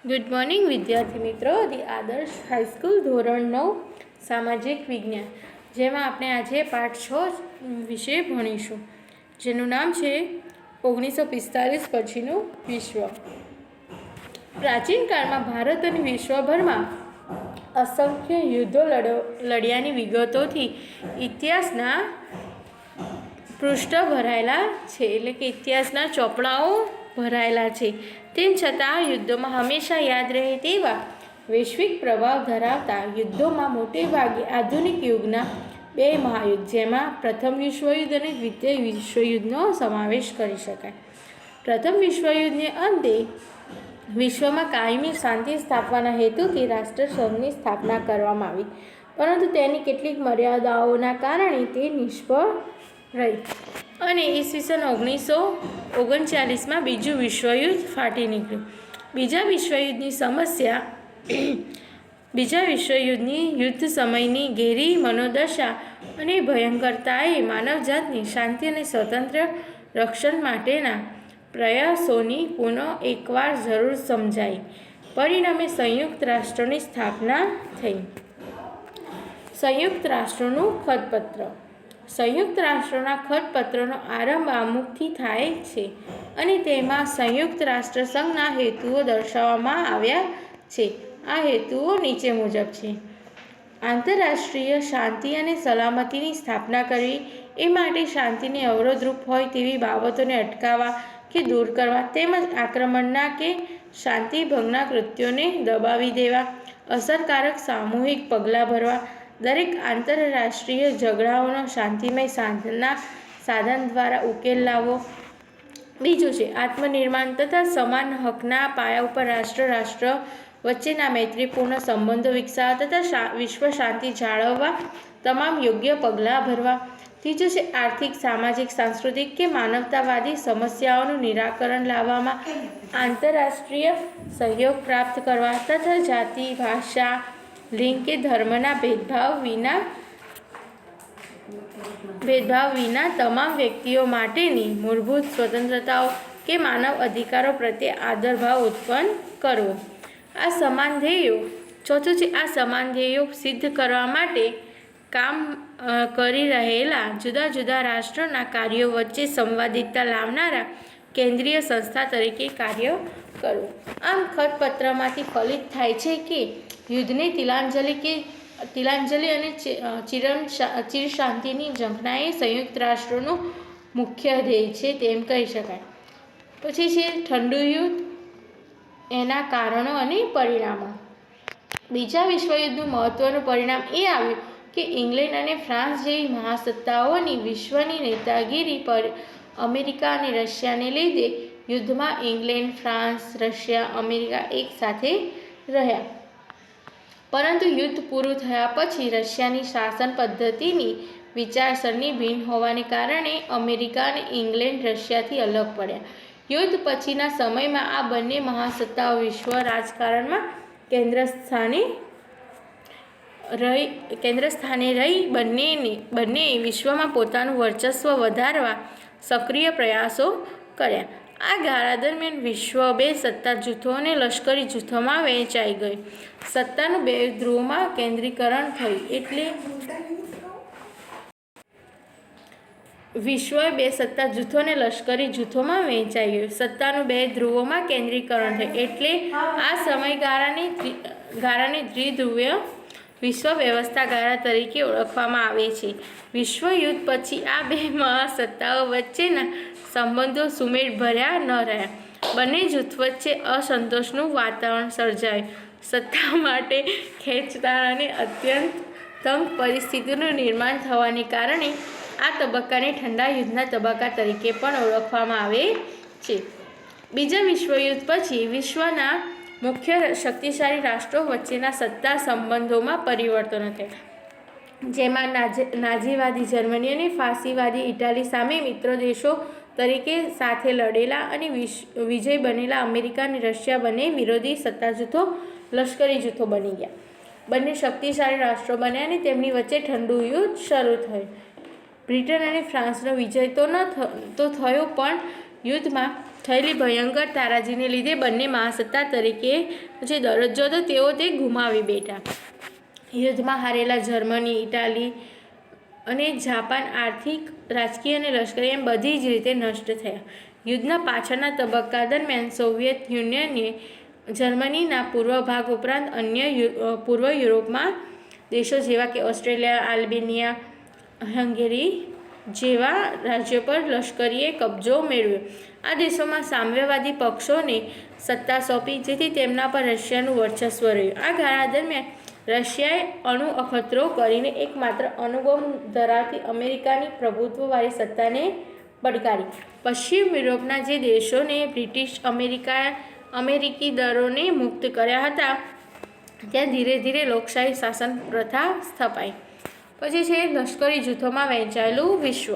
Good morning વિદ્યાર્થી મિત્રો. The આદર્શ હાઈસ્કૂલ ધોરણ 9 સામાજિક વિજ્ઞાન, જેમાં આપણે આજે પાઠ 6 વિશે ભણીશું, જેનું નામ છે 1945 પછીનું વિશ્વ. પ્રાચીન કાળમાં ભારત અને વિશ્વભરમાં અસંખ્ય યુદ્ધો લડ્યાની વિગતોથી ઇતિહાસના પૃષ્ઠ ભરાયેલા છે, એટલે કે ઇતિહાસના ચોપડાઓ ભરાયેલા છે. તેમ છતાં આ યુદ્ધોમાં હંમેશા યાદ રહે તેવા વૈશ્વિક પ્રભાવ ધરાવતા યુદ્ધોમાં મોટે ભાગે આધુનિક યુગના બે મહાયુદ્ધ, જેમાં પ્રથમ વિશ્વયુદ્ધ અને દ્વિતીય વિશ્વયુદ્ધનો સમાવેશ કરી શકાય. પ્રથમ વિશ્વયુદ્ધને અંતે વિશ્વમાં કાયમી શાંતિ સ્થાપવાના હેતુથી રાષ્ટ્રસંઘની સ્થાપના કરવામાં આવી, પરંતુ તેની કેટલીક મર્યાદાઓના કારણે તે નિષ્ફળ રહી અને ઈસવીસન 1939માં બીજું વિશ્વયુદ્ધ ફાટી નીકળ્યું. બીજા વિશ્વયુદ્ધની યુદ્ધ સમયની ઘેરી મનોદશા અને ભયંકરતાએ માનવજાતની શાંતિ અને સ્વતંત્ર રક્ષણ માટેના પ્રયાસોની પુનઃ એકવાર જરૂર સમજાઈ. પરિણામે સંયુક્ત રાષ્ટ્રોની સ્થાપના થઈ. સંયુક્ત રાષ્ટ્રોનું ખતપત્ર. સંયુક્ત રાષ્ટ્રોના ખતપત્રનો આરંભ આમુખથી થાય છે અને તેમાં સંયુક્ત રાષ્ટ્ર સંઘના હેતુઓ દર્શાવવામાં આવ્યા છે. આ હેતુઓ નીચે મુજબ છે: આંતરરાષ્ટ્રીય શાંતિ અને સલામતીની સ્થાપના કરવી, એ માટે શાંતિને અવરોધરૂપ હોય તેવી બાબતોને અટકાવવા કે દૂર કરવા, તેમજ આક્રમણના કે શાંતિભંગના કૃત્યોને દબાવી દેવા, અસરકારક સામૂહિક પગલાં ભરવા, દરેક આંતરરાષ્ટ્રીય ઝઘડાઓનો શાંતિમય સાધન દ્વારા ઉકેલ લાવવો. બીજું છે આત્મનિર્માણ તથા સમાન હકના પાયા ઉપર રાષ્ટ્ર વચ્ચેના મૈત્રીપૂર્ણ સંબંધો વિકસાવવા તથા વિશ્વ શાંતિ જાળવવા તમામ યોગ્ય પગલાં ભરવા. ત્રીજું છે આર્થિક, સામાજિક, સાંસ્કૃતિક કે માનવતાવાદી સમસ્યાઓનું નિરાકરણ લાવવામાં આંતરરાષ્ટ્રીય સહયોગ પ્રાપ્ત કરવા તથા જાતિ, ભાષા, લિંગ કે ધર્મના ભેદભાવ વિના તમામ વ્યક્તિઓ માટેની મૂળભૂત સ્વતંત્રતાઓ કે માનવ અધિકારો પ્રત્યે આદરભાવ ઉત્પન્ન કરવો. આ સમાન ધ્યેયો. ચોથું છે આ સમાન ધ્યેયો સિદ્ધ કરવા માટે કામ કરી રહેલા જુદા જુદા રાષ્ટ્રોના કાર્યો વચ્ચે સંવાદિતા લાવનારા કેન્દ્રીય સંસ્થા તરીકે કાર્ય કરવું. આમ ખતપત્રમાંથી ફલિત થાય છે કે યુદ્ધને તિલાંજલિ અને ચિરશાંતિની ઝંખના એ સંયુક્ત રાષ્ટ્રોનું મુખ્ય ધ્યેય છે તેમ કહી શકાય. પછી છે ઠંડુ યુદ્ધ, એના કારણો અને પરિણામો. બીજા વિશ્વયુદ્ધનું મહત્વનું પરિણામ એ આવ્યું કે ઇંગ્લેન્ડ અને ફ્રાન્સ જેવી મહાસત્તાઓની વિશ્વની નેતાગીરી પર અમેરિકા અને રશિયાને લીધે યુદ્ધમાં ઇંગ્લેન્ડ, ફ્રાન્સ, રશિયા, અમેરિકા એક સાથે રહ્યા. પરંતુ યુદ્ધ પૂરું થયા પછી રશિયાની શાસન પદ્ધતિની વિચારસરણી ભિન્ન હોવાને કારણે અમેરિકા અને ઇંગ્લેન્ડ રશિયાથી અલગ પડ્યા. યુદ્ધ પછીના સમયમાં આ બંને મહાસત્તાઓ વિશ્વ રાજકારણમાં કેન્દ્ર સ્થાને રહી બંને વિશ્વમાં પોતાનું વર્ચસ્વ વધારવા સક્રિય પ્રયાસો કર્યા. આ ગાળા દરમિયાન વિશ્વ બે સત્તા જૂથો અને લશ્કરી જૂથોમાં વહેંચાઈ ગયું. સત્તાનું બે ધ્રુવોમાં કેન્દ્રીકરણ થયું એટલે વિશ્વ બે સત્તા જૂથો અને લશ્કરી જૂથોમાં વહેંચાઈ ગયું. સત્તાનું બે ધ્રુવોમાં કેન્દ્રીકરણ થયું એટલે આ સમયગાળાને દ્વિધ્રુવીય વિશ્વ વ્યવસ્થા ગાળા તરીકે ઓળખવામાં આવે છે. વિશ્વયુદ્ધ પછી આ બે મહાસત્તાઓ વચ્ચેના સંબંધો સુમેળભર્યા ન રહ્યા. બંને જૂથ વચ્ચે અસંતોષનું વાતાવરણ સર્જાયું. સત્તા માટે ખેંચતાણ અને અત્યંત તંગ પરિસ્થિતિનું નિર્માણ થવાને કારણે આ તબક્કાને ઠંડા યુદ્ધના તબક્કા તરીકે પણ ઓળખવામાં આવે છે. બીજા વિશ્વયુદ્ધ પછી વિશ્વના મુખ્ય શક્તિશાળી રાષ્ટ્રો વચ્ચેના સત્તા સંબંધોમાં પરિવર્તનો થયા, જેમાં નાઝીવાદી જર્મની અને ફાસીવાદી ઇટાલી સામે મિત્ર દેશો તરીકે સાથે લડેલા અને વિજય બનેલા અમેરિકા અને રશિયા બંને વિરોધી સત્તા જૂથો, લશ્કરી જૂથો બની ગયા. બંને શક્તિશાળી રાષ્ટ્રો બન્યા અને તેમની વચ્ચે ઠંડુ યુદ્ધ શરૂ થયું. બ્રિટન અને ફ્રાન્સનો વિજય તો થયો, પણ યુદ્ધમાં થયેલી ભયંકર તારાજીને લીધે બંને મહાસત્તા તરીકે જે દરજ્જો હતો તેઓ તે ગુમાવી બેઠા. યુદ્ધમાં હારેલા જર્મની, ઇટાલી અને જાપાન આર્થિક, રાજકીય અને લશ્કરી એમ બધી જ રીતે નષ્ટ થયા. યુદ્ધના પાછળના તબક્કા દરમિયાન સોવિયત યુનિયને જર્મનીના પૂર્વ ભાગ ઉપરાંત અન્ય પૂર્વ યુરોપમાં દેશો જેવા કે ઓસ્ટ્રેલિયા, આલ્બેનિયા, હંગેરી જેવા રાજ્યો પર લશ્કરીએ કબજો મેળવ્યો. આ દેશોમાં સામ્યવાદી પક્ષોને સત્તા સોંપી, જેથી તેમના પર રશિયાનું વર્ચસ્વ રહ્યું. આ ગાળા દરમિયાન રશિયાએ અણુ અખતરો કરીને એકમાત્ર અણુબોમ્બ ધરાવતી અમેરિકાની પ્રભુત્વવાળી સત્તાને પડકારી. પશ્ચિમ યુરોપના જે દેશોને બ્રિટિશ અમેરિકી દળોને મુક્ત કર્યા હતા ત્યાં ધીરે ધીરે લોકશાહી શાસન પ્રથા સ્થપાઈ. પછી છે લશ્કરી જૂથોમાં વહેંચાયેલું વિશ્વ.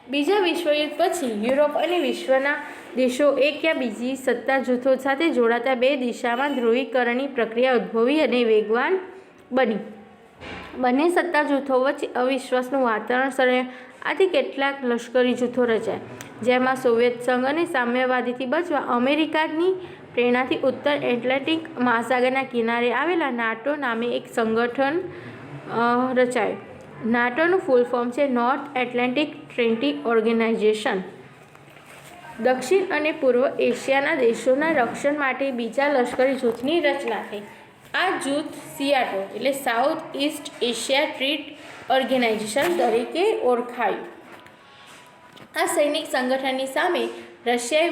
બીજા વિશ્વયુદ્ધ પછી યુરોપ અને વિશ્વના દેશો એક યા બીજી સત્તા જૂથો સાથે જોડાતા બે દિશામાં ધ્રુવીકરણની પ્રક્રિયા ઉદ્ભવી અને વેગવાન બની. બંને સત્તા જૂથો વચ્ચે અવિશ્વાસનું વાતાવરણ સર્જાયું. આથી કેટલાક લશ્કરી જૂથો રચાયા, જેમાં સોવિયત સંઘ અને સામ્યવાદીથી બચવા અમેરિકાની પ્રેરણાથી ઉત્તર એટલાન્ટિક મહાસાગરના કિનારે આવેલા નાટો નામે એક સંગઠન રચાયું. નાટોનું ફૂલ ફોર્મ છે નોર્થ એટલાન્ટિક ટ્રીટી ઓર્ગેનાઇઝેશન. દક્ષિણ અને પૂર્વ એશિયાના દેશોના રક્ષણ માટે બીજા લશ્કરી જૂથની રચના થઈ. આ જૂથ સિયાટો એટલે South East Asia treaty organisation તરીકે ઓળખાયું. આ સૈનિક સંગઠનની સામે રશિયાએ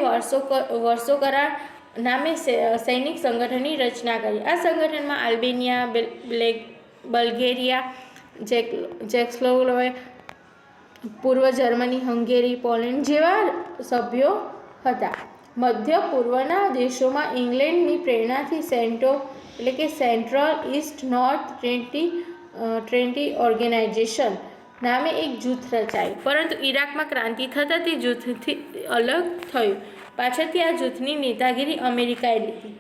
વર્ષો કરાર નામે સૈનિક સંગઠનની રચના કરી. આ સંગઠનમાં આલ્બેનિયા, બલ્ગેરિયા, ચેકોસ્લોવાકિયા, પૂર્વ જર્મની, હંગેરી, પોલેન્ડ જેવા સભ્યો હતા. મધ્ય પૂર્વના દેશોમાં ઇંગ્લેન્ડની પ્રેરણાથી central east north treaty organisation નામે એક જૂથ રચાયું. પરંતુ ઇરાકમાં ક્રાંતિ થતાં તે જૂથથી અલગ થયું. પાછળથી આ જૂથની નેતાગીરી અમેરિકાએ લીધી.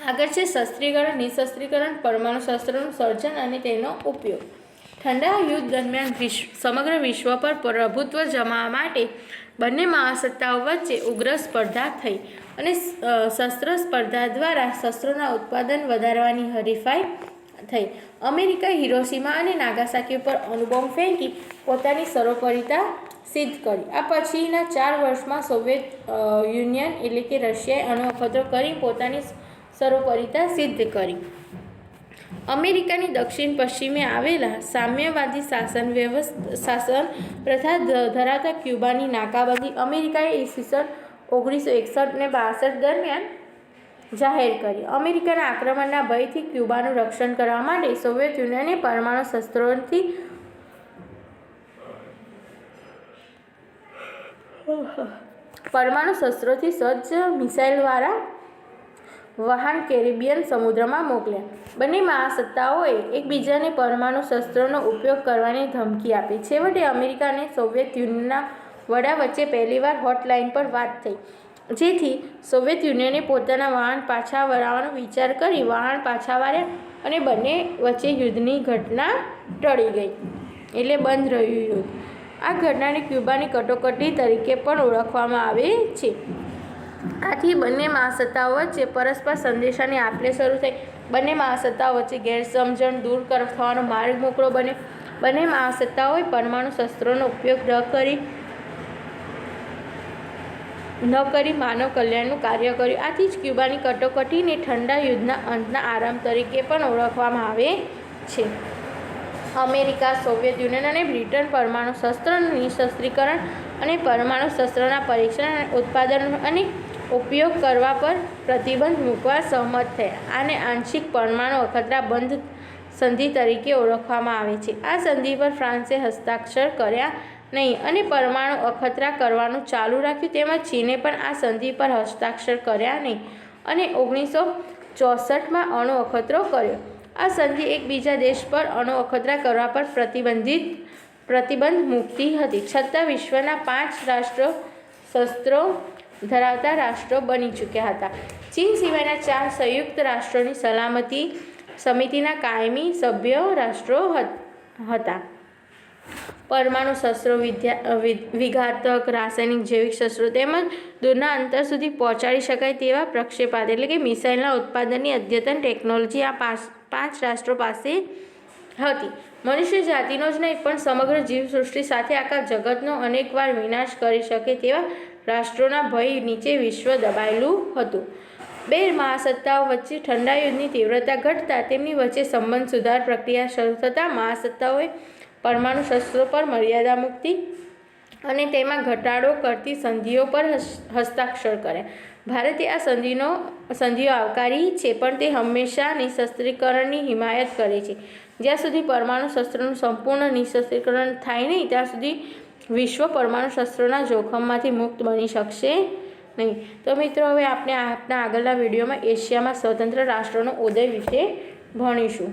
આગળ છે શસ્ત્રીકરણ, નિશસ્ત્રીકરણ, પરમાણુ શસ્ત્રોનું સર્જન અને તેનો ઉપયોગ. ઠંડા યુદ્ધ દરમિયાન સમગ્ર વિશ્વ પર પ્રભુત્વ જમાવવા માટે બંને મહાસત્તાઓ વચ્ચે ઉગ્ર સ્પર્ધા થઈ અને શસ્ત્ર સ્પર્ધા દ્વારા શસ્ત્રોના ઉત્પાદન વધારવાની હરીફાઈ થઈ. અમેરિકાએ હિરોશીમા અને નાગાસાકી પર અણુબોમ્બ ફેંકી પોતાની સર્વોપરિતા સિદ્ધ કરી. આ પછીના 4 વર્ષમાં સોવિયત યુનિયન એટલે કે રશિયાએ અણુ અખતરો કરી પોતાની સર્વોપરિતા સિદ્ધ કરી. અમેરિકાની દક્ષિણ પશ્ચિમે આવેલા સામ્યવાદી શાસન પ્રથા ધરાવતા ક્યુબાની નાકાબંધી અમેરિકાએ ઈસવીસન 1961 અને 62 દરમિયાન જાહેર કરી. અમેરિકાના આક્રમણના ભયથી ક્યુબાનું રક્ષણ કરવા માટે સોવિયત યુનિયને પરમાણુ શસ્ત્રોથી સજ્જ મિસાઇલવાળા વહાણ કેરેબિયન સમુદ્રમાં મોકલ્યા. બંને મહાસત્તાઓએ એકબીજાને પરમાણુ શસ્ત્રોનો ઉપયોગ કરવાની ધમકી આપી. છેવટે અમેરિકા અને સોવિયત યુનિયનના વડા વચ્ચે પહેલીવાર હોટલાઇન પર વાત થઈ, જેથી સોવિયત યુનિયને પોતાના વહાણ પાછા વળવાનો વિચાર કરી વહાણ પાછા વાળ્યા અને બંને વચ્ચે યુદ્ધની ઘટના ટળી ગઈ, એટલે બંધ રહ્યું યુદ્ધ. આ ઘટનાને ક્યુબાની કટોકટી તરીકે પણ ઓળખવામાં આવે છે. આથી બંને મહાસત્તાઓ વચ્ચે પરસ્પર સંદેશાની આપ-લે શરૂ થઈ. બંને મહાસત્તાઓ વચ્ચે ગેરસમજણ દૂર થવાનો માર્ગ મોકળો બન્યો. બંને મહાસત્તાઓએ પરમાણુ શસ્ત્રોનો ઉપયોગ ન કરી માનવ કલ્યાણનું કાર્ય કર્યું. આથી જ ક્યુબાની કટોકટીને ઠંડા યુદ્ધના અંતના આરંભ તરીકે પણ ઓળખવામાં આવે છે. અમેરિકા, સોવિયત યુનિયન અને બ્રિટન પરમાણુ શસ્ત્રોનું નિશસ્ત્રીકરણ અને પરમાણુ શસ્ત્રોના પરીક્ષણ, ઉત્પાદન અને ઉપયોગ કરવા પર પ્રતિબંધ મૂકવા સહમત થયા. આને આંશિક પરમાણુ અખતરા બંધ સંધિ તરીકે ઓળખવામાં આવે છે. આ સંધિ પર ફ્રાન્સે હસ્તાક્ષર કર્યા નહીં અને પરમાણુ અખતરા કરવાનું ચાલુ રાખ્યું. તેમજ ચીને પણ આ સંધિ પર હસ્તાક્ષર કર્યા નહીં અને 1964માં અણુ અખતરો કર્યો. આ સંધિ એકબીજા દેશ પર અણુ અખતરા કરવા પર પ્રતિબંધ મૂકતી હતી. છતાં વિશ્વના 5 રાષ્ટ્રો શસ્ત્રો ધરાવતા રાષ્ટ્રો બની ચૂક્યા હતા. ચીન સિવાયના 4 સંયુક્ત રાષ્ટ્રોની સલામતી સમિતિના કાયમી સભ્ય રાષ્ટ્રો હતા. પરમાણુ શસ્ત્રો, વિઘાતક, રાસાયણિક, જૈવિક શસ્ત્રો તેમજ દૂરના અંતર સુધી પહોંચાડી શકાય તેવા પ્રક્ષેપાત એટલે કે મિસાઇલના ઉત્પાદનની અદ્યતન ટેકનોલોજી આ પાંચ રાષ્ટ્રો પાસે હતી. મનુષ્ય જાતિનો જ નહીં પણ સમગ્ર જીવસૃષ્ટિ સાથે આખા જગતનો અનેકવાર વિનાશ કરી શકે તેવા રાષ્ટ્રોના ભય નીચે વિશ્વ દબાયેલું હતું. બે મહાસત્તાઓ વચ્ચે ઠંડા યુદ્ધની તીવ્રતા ઘટતા તેમની વચ્ચે સંબંધ સુધાર પ્રક્રિયા શરૂ થતાં મહાસત્તાઓએ પરમાણુ શસ્ત્રો પર મર્યાદા મૂકી અને તેમાં ઘટાડો કરતી સંધિઓ પર હસ્તાક્ષર કર્યા. ભારતે આ સંધિઓ આવકારી છે, પણ તે હંમેશા નિઃશસ્ત્રીકરણની હિમાયત કરે છે. જ્યાં સુધી પરમાણુ શસ્ત્રોનું સંપૂર્ણ નિઃશસ્ત્રીકરણ થાય નહીં ત્યાં સુધી વિશ્વ પરમાણુ શસ્ત્રોના જોખમમાંથી મુક્ત બની શકશે નહીં. તો મિત્રો, હવે આપણે આપણા આગળના વિડીયોમાં એશિયામાં સ્વતંત્ર રાષ્ટ્રોનો ઉદય વિશે ભણીશું.